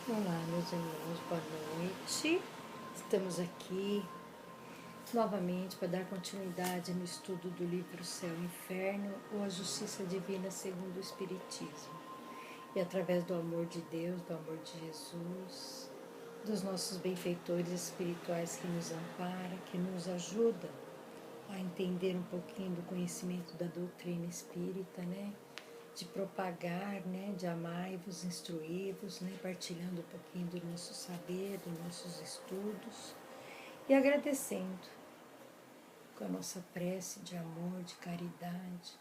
Olá, meus irmãos, boa noite. Estamos aqui novamente para dar continuidade no estudo do livro Céu e Inferno, ou a Justiça Divina segundo o Espiritismo. E através do amor de Deus, do amor de Jesus, dos nossos benfeitores espirituais que nos amparam, que nos ajudam a entender um pouquinho do conhecimento da doutrina espírita, né? De propagar, né, de amai-vos, instruí-vos, né, partilhando um pouquinho do nosso saber, dos nossos estudos e agradecendo com a nossa prece de amor, de caridade,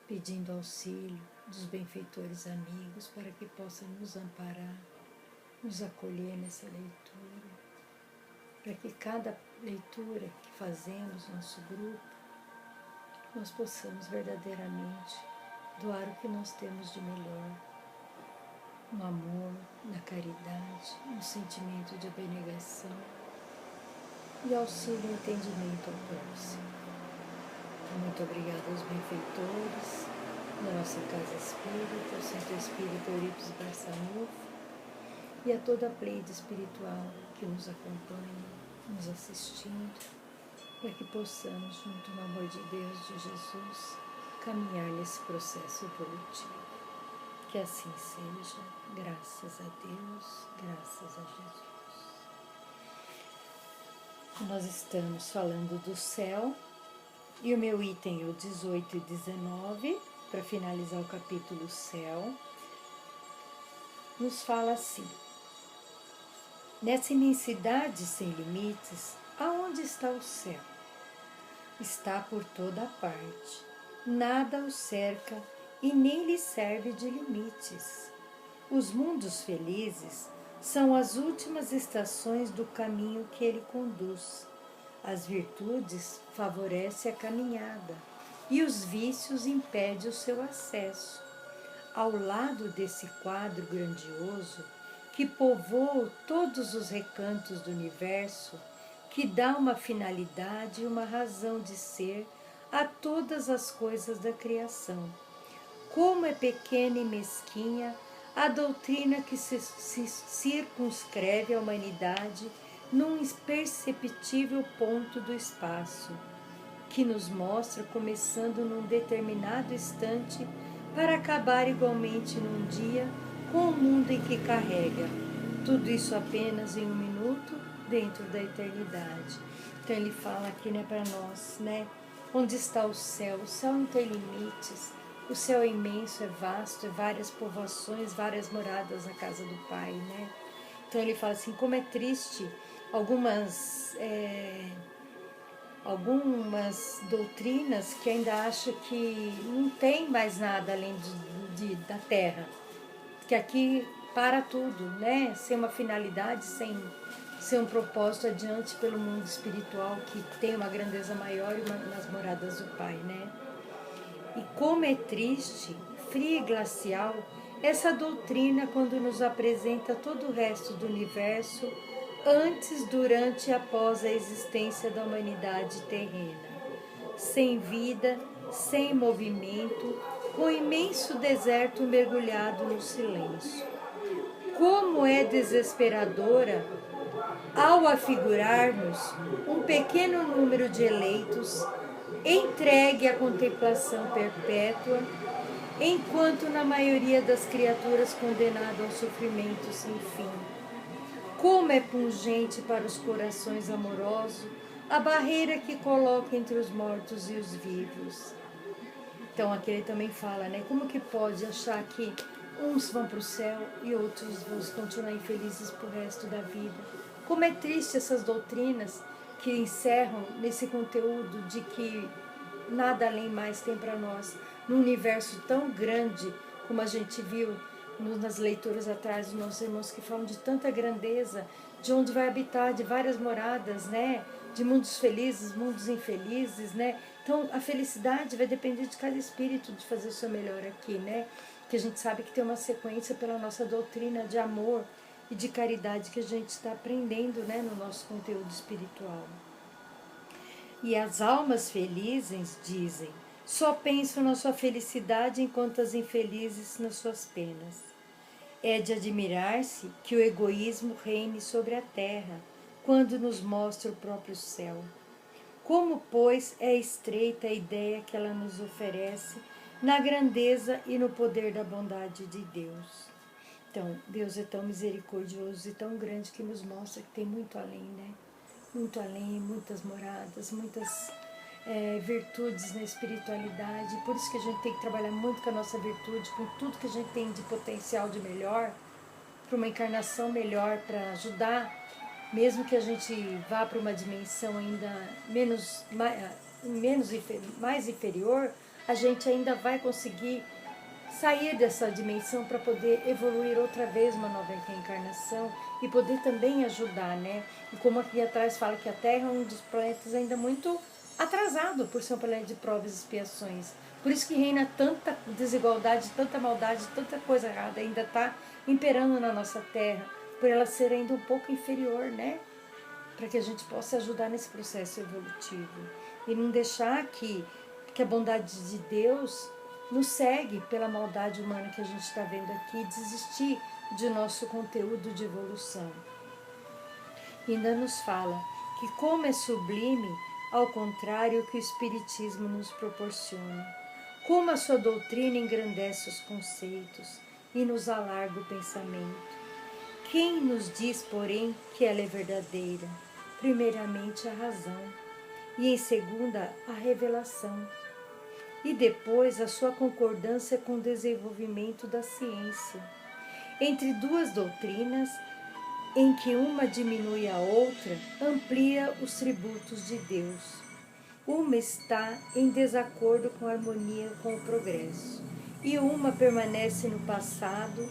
pedindo auxílio dos benfeitores amigos para que possam nos amparar, nos acolher nessa leitura, para que cada leitura que fazemos, nosso grupo, nós possamos verdadeiramente doar o que nós temos de melhor, no amor, na caridade, no sentimento de abnegação e auxílio e entendimento ao próximo. Muito obrigada aos benfeitores da nossa Casa Espírita, ao Centro Espírita Eurípides Barçanufo e a toda a pleide espiritual que nos acompanha, nos assistindo, para que possamos, junto no amor de Deus, de Jesus, caminhar nesse processo evolutivo. Que assim seja, graças a Deus, graças a Jesus. Nós estamos falando do céu e o meu item é o 18 e 19, para finalizar o capítulo céu, nos fala assim: nessa imensidade sem limites, aonde está o céu? Está por toda parte, nada o cerca e nem lhe serve de limites. Os mundos felizes são as últimas estações do caminho que ele conduz. As virtudes favorecem a caminhada e os vícios impedem o seu acesso. Ao lado desse quadro grandioso que povoa todos os recantos do universo, que dá uma finalidade e uma razão de ser a todas as coisas da criação. Como é pequena e mesquinha a doutrina que se circunscreve a humanidade num imperceptível ponto do espaço, que nos mostra começando num determinado instante para acabar igualmente num dia com o mundo em que carrega. Tudo isso apenas em um minuto dentro da eternidade. Então ele fala aqui, né, para nós, né, onde está o céu? O céu não tem limites. O céu é imenso, é vasto, é várias povoações, várias moradas na casa do Pai, né? Então ele fala assim, como é triste algumas doutrinas que ainda acham que não tem mais nada além da Terra, que aqui para tudo, né? Sem uma finalidade, sem um propósito adiante pelo mundo espiritual que tem uma grandeza maior e nas moradas do Pai, né? E como é triste, fria e glacial, essa doutrina quando nos apresenta todo o resto do universo antes, durante e após a existência da humanidade terrena. Sem vida, sem movimento, com o imenso deserto mergulhado no silêncio. Como é desesperadora ao afigurarmos um pequeno número de eleitos entregue à contemplação perpétua, enquanto na maioria das criaturas condenadas ao sofrimento sem fim. Como é pungente para os corações amorosos a barreira que coloca entre os mortos e os vivos. Então aqui ele também fala, né? Como que pode achar que uns vão para o céu e outros vão continuar infelizes para o resto da vida? Como é triste essas doutrinas que encerram nesse conteúdo de que nada além mais tem para nós, num universo tão grande, como a gente viu nas leituras atrás dos nossos irmãos que falam de tanta grandeza, de onde vai habitar, de várias moradas, né? De mundos felizes, mundos infelizes, né? Então a felicidade vai depender de cada espírito de fazer o seu melhor aqui, né? Que a gente sabe que tem uma sequência pela nossa doutrina de amor e de caridade que a gente está aprendendo, né, no nosso conteúdo espiritual. E as almas felizes, dizem, só pensam na sua felicidade enquanto as infelizes nas suas penas. É de admirar-se que o egoísmo reine sobre a terra, quando nos mostra o próprio céu. Como, pois, é estreita a ideia que ela nos oferece na grandeza e no poder da bondade de Deus. Então, Deus é tão misericordioso e tão grande que nos mostra que tem muito além, né? Muito além, muitas moradas, muitas virtudes na espiritualidade. Por isso que a gente tem que trabalhar muito com a nossa virtude, com tudo que a gente tem de potencial de melhor, para uma encarnação melhor, para ajudar, mesmo que a gente vá para uma dimensão ainda mais inferior, a gente ainda vai conseguir sair dessa dimensão para poder evoluir outra vez uma nova reencarnação e poder também ajudar, né? E como aqui atrás fala que a Terra é um dos planetas ainda muito atrasado por ser um planeta de provas e expiações. Por isso que reina tanta desigualdade, tanta maldade, tanta coisa errada ainda está imperando na nossa Terra, por ela ser ainda um pouco inferior, né? Para que a gente possa ajudar nesse processo evolutivo e não deixar que a bondade de Deus nos segue pela maldade humana que a gente está vendo aqui e desistir de nosso conteúdo de evolução. E ainda nos fala que como é sublime, ao contrário, que o Espiritismo nos proporciona. Como a sua doutrina engrandece os conceitos e nos alarga o pensamento. Quem nos diz, porém, que ela é verdadeira? Primeiramente a razão, e em segunda a revelação, e depois a sua concordância com o desenvolvimento da ciência. Entre duas doutrinas, em que uma diminui a outra, amplia os tributos de Deus. Uma está em desacordo com a harmonia com o progresso, e uma permanece no passado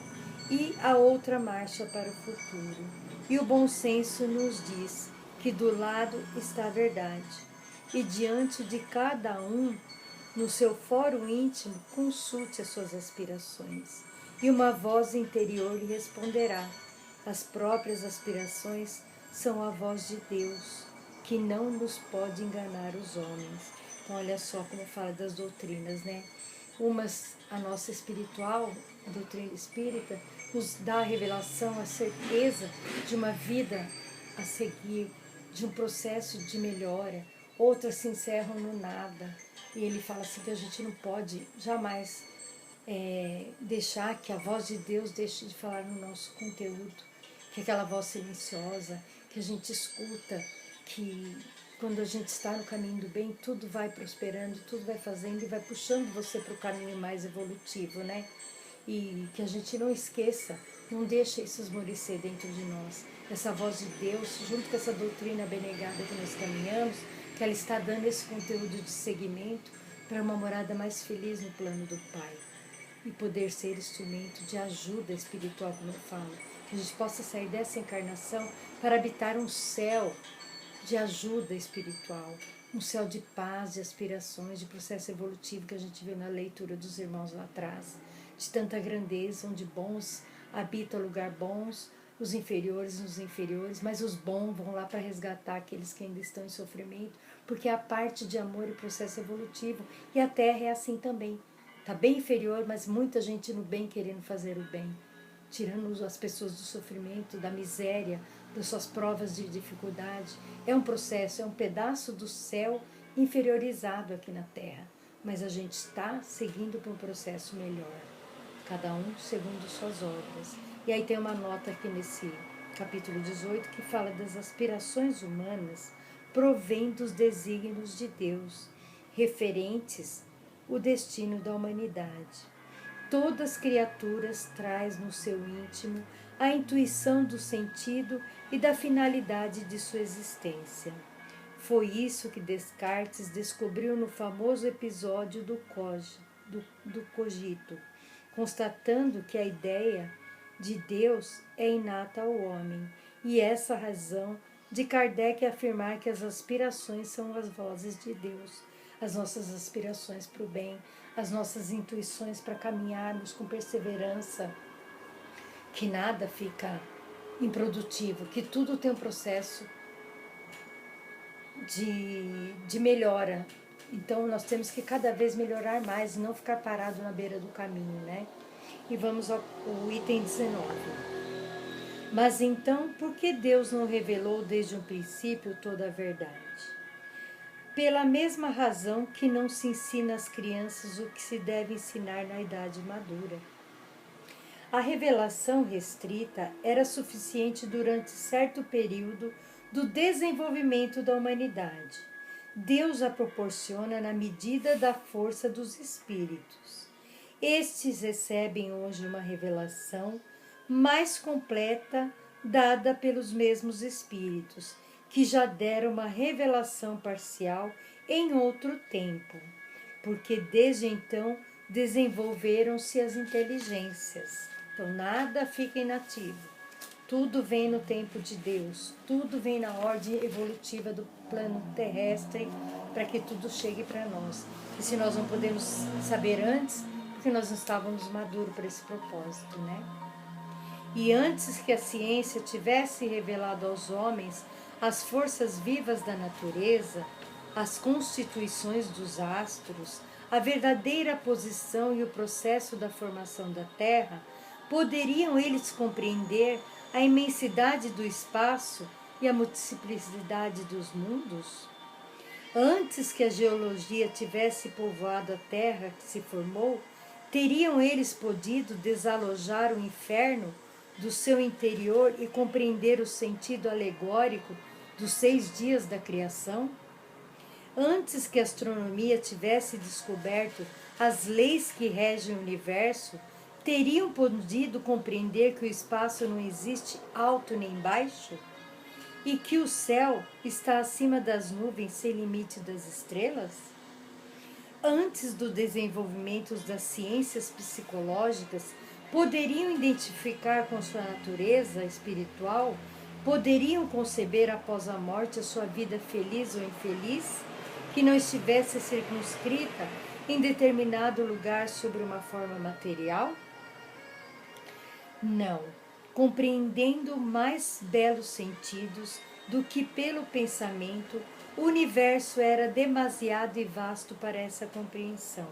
e a outra marcha para o futuro. E o bom senso nos diz que do lado está a verdade, e diante de cada um, no seu fórum íntimo, consulte as suas aspirações, e uma voz interior lhe responderá. As próprias aspirações são a voz de Deus, que não nos pode enganar os homens. Então, olha só como fala das doutrinas, né? Umas, a nossa espiritual, a doutrina espírita, nos dá a revelação, a certeza de uma vida a seguir, de um processo de melhora. Outras se encerram no nada. E ele fala assim que a gente não pode jamais deixar que a voz de Deus deixe de falar no nosso conteúdo, que é aquela voz silenciosa, que a gente escuta, que quando a gente está no caminho do bem, tudo vai prosperando, tudo vai fazendo e vai puxando você para o caminho mais evolutivo, né? E que a gente não esqueça, não deixe isso esmorecer dentro de nós. Essa voz de Deus, junto com essa doutrina abnegada que nós caminhamos, que ela está dando esse conteúdo de seguimento para uma morada mais feliz no plano do Pai. E poder ser instrumento de ajuda espiritual, como eu falo. Que a gente possa sair dessa encarnação para habitar um céu de ajuda espiritual, um céu de paz, de aspirações, de processo evolutivo que a gente viu na leitura dos irmãos lá atrás, de tanta grandeza, onde bons habitam lugar bons, os inferiores nos inferiores, mas os bons vão lá para resgatar aqueles que ainda estão em sofrimento, porque é a parte de amor e processo evolutivo, e a Terra é assim também. Está bem inferior, mas muita gente no bem querendo fazer o bem, tirando as pessoas do sofrimento, da miséria, das suas provas de dificuldade. É um processo, é um pedaço do céu inferiorizado aqui na Terra, mas a gente está seguindo para um processo melhor, cada um segundo suas obras. E aí tem uma nota aqui nesse capítulo 18 que fala das aspirações humanas provém dos desígnios de Deus, referentes o destino da humanidade. Todas as criaturas traz no seu íntimo a intuição do sentido e da finalidade de sua existência. Foi isso que Descartes descobriu no famoso episódio do cogito, constatando que a ideia de Deus é inata ao homem, e essa razão de Kardec afirmar que as aspirações são as vozes de Deus, as nossas aspirações para o bem, as nossas intuições para caminharmos com perseverança, que nada fica improdutivo, que tudo tem um processo de melhora. Então nós temos que cada vez melhorar mais e não ficar parado na beira do caminho, né? E vamos ao item 19. Mas então, por que Deus não revelou desde o princípio toda a verdade? Pela mesma razão que não se ensina às crianças o que se deve ensinar na idade madura. A revelação restrita era suficiente durante certo período do desenvolvimento da humanidade. Deus a proporciona na medida da força dos espíritos. Estes recebem hoje uma revelação mais completa dada pelos mesmos espíritos, que já deram uma revelação parcial em outro tempo, porque desde então desenvolveram-se as inteligências. Então nada fica inativo. Tudo vem no tempo de Deus, tudo vem na ordem evolutiva do plano terrestre para que tudo chegue para nós. E se nós não podemos saber antes, porque nós não estávamos maduros para esse propósito, né? E antes que a ciência tivesse revelado aos homens as forças vivas da natureza, as constituições dos astros, a verdadeira posição e o processo da formação da Terra, poderiam eles compreender a imensidade do espaço e a multiplicidade dos mundos? Antes que a geologia tivesse povoado a terra que se formou, teriam eles podido desalojar o inferno do seu interior e compreender o sentido alegórico dos 6 dias da criação? Antes que a astronomia tivesse descoberto as leis que regem o universo, teriam podido compreender que o espaço não existe alto nem baixo? E que o céu está acima das nuvens sem limite das estrelas? Antes do desenvolvimento das ciências psicológicas, poderiam identificar com sua natureza espiritual? Poderiam conceber após a morte a sua vida feliz ou infeliz, que não estivesse circunscrita em determinado lugar sobre uma forma material? Não, compreendendo mais belos sentidos do que pelo pensamento, o universo era demasiado e vasto para essa compreensão,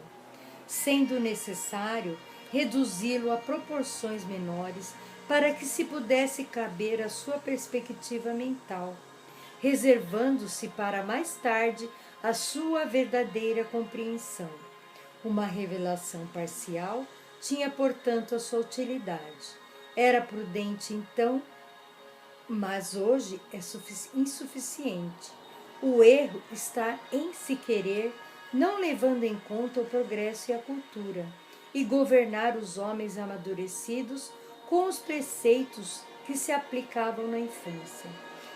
sendo necessário reduzi-lo a proporções menores para que se pudesse caber à sua perspectiva mental, reservando-se para mais tarde a sua verdadeira compreensão. Uma revelação parcial tinha, portanto, a sua utilidade. Era prudente então, mas hoje é insuficiente. O erro está em se querer, não levando em conta o progresso e a cultura, e governar os homens amadurecidos com os preceitos que se aplicavam na infância.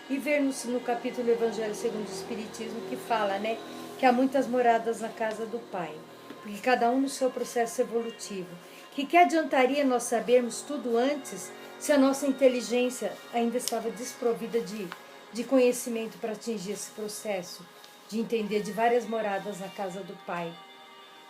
E ver no capítulo Evangelho segundo o Espiritismo que fala, né, que há muitas moradas na casa do Pai, porque cada um no seu processo evolutivo. Que adiantaria nós sabermos tudo antes se a nossa inteligência ainda estava desprovida de conhecimento para atingir esse processo, de entender de várias moradas na casa do Pai,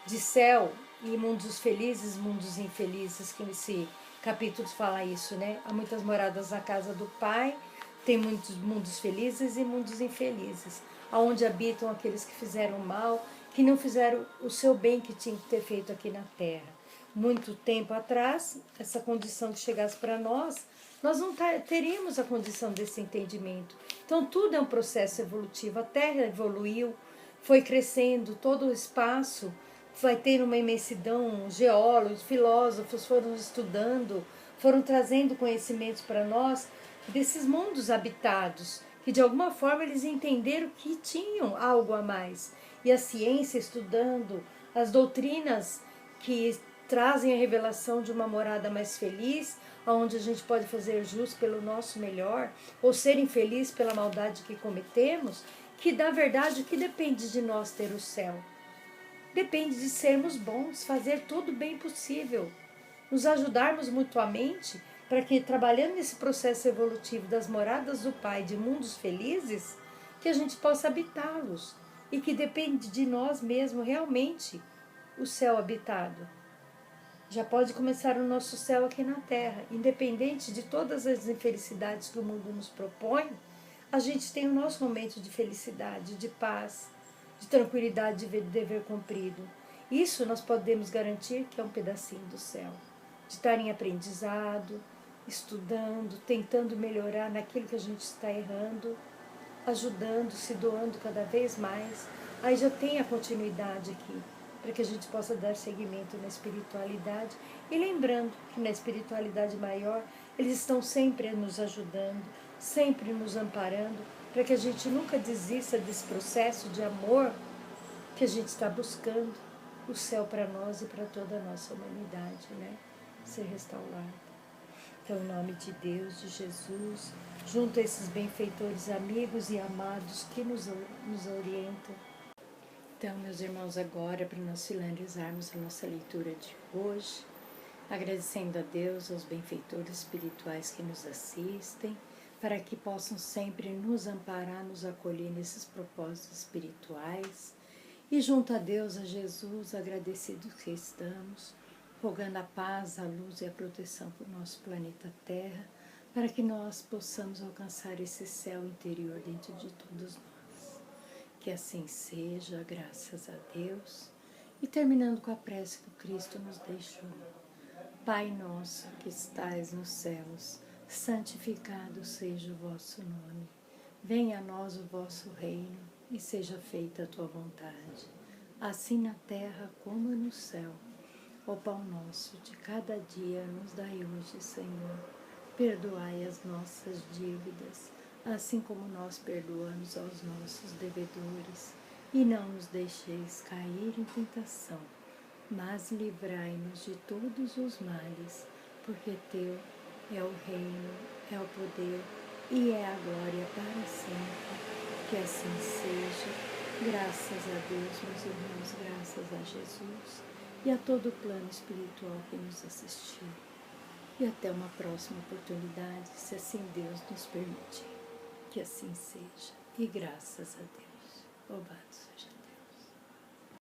de céu e mundos felizes, mundos infelizes, que esse capítulo fala isso, né? Há muitas moradas na casa do Pai, tem muitos mundos felizes e mundos infelizes, onde habitam aqueles que fizeram mal, que não fizeram o seu bem que tinham que ter feito aqui na Terra. Muito tempo atrás, essa condição que chegasse para nós não teríamos a condição desse entendimento. Então, tudo é um processo evolutivo. A Terra evoluiu, foi crescendo, todo o espaço vai tendo uma imensidão. Geólogos, filósofos foram estudando, foram trazendo conhecimentos para nós desses mundos habitados, que de alguma forma eles entenderam que tinham algo a mais. E a ciência estudando, as doutrinas que trazem a revelação de uma morada mais feliz, onde a gente pode fazer jus pelo nosso melhor, ou ser infeliz pela maldade que cometemos, que na verdade o que depende de nós ter o céu? Depende de sermos bons, fazer todo o bem possível, nos ajudarmos mutuamente, para que trabalhando nesse processo evolutivo das moradas do Pai, de mundos felizes, que a gente possa habitá-los, e que depende de nós mesmos realmente o céu habitado. Já pode começar o nosso céu aqui na Terra. Independente de todas as infelicidades que o mundo nos propõe, a gente tem o nosso momento de felicidade, de paz, de tranquilidade, de dever cumprido. Isso nós podemos garantir que é um pedacinho do céu. de estar em aprendizado, estudando, tentando melhorar naquilo que a gente está errando, ajudando, se doando cada vez mais. Aí já tem a continuidade aqui, para que a gente possa dar seguimento na espiritualidade. E lembrando que na espiritualidade maior, eles estão sempre nos ajudando, sempre nos amparando, para que a gente nunca desista desse processo de amor que a gente está buscando, o céu para nós e para toda a nossa humanidade, né? Ser restaurada. Então, em nome de Deus, de Jesus, junto a esses benfeitores amigos e amados que nos orientam. Então, meus irmãos, agora, para nós finalizarmos a nossa leitura de hoje, agradecendo a Deus, aos benfeitores espirituais que nos assistem, para que possam sempre nos amparar, nos acolher nesses propósitos espirituais. E junto a Deus, a Jesus, agradecidos que estamos, rogando a paz, a luz e a proteção para o nosso planeta Terra, para que nós possamos alcançar esse céu interior dentro de todos nós. Que assim seja, graças a Deus. E terminando com a prece que o Cristo nos deixou. Pai nosso que estais nos céus, santificado seja o vosso nome. Venha a nós o vosso reino e seja feita a tua vontade, assim na terra como no céu. O pão nosso de cada dia nos dai hoje, Senhor. Perdoai as nossas dívidas, assim como nós perdoamos aos nossos devedores. E não nos deixeis cair em tentação, mas livrai-nos de todos os males, porque teu é o reino, é o poder e é a glória para sempre. Que assim seja, graças a Deus, meus irmãos, graças a Jesus e a todo o plano espiritual que nos assistiu. E até uma próxima oportunidade, se assim Deus nos permitir. Que assim seja, e graças a Deus. Louvado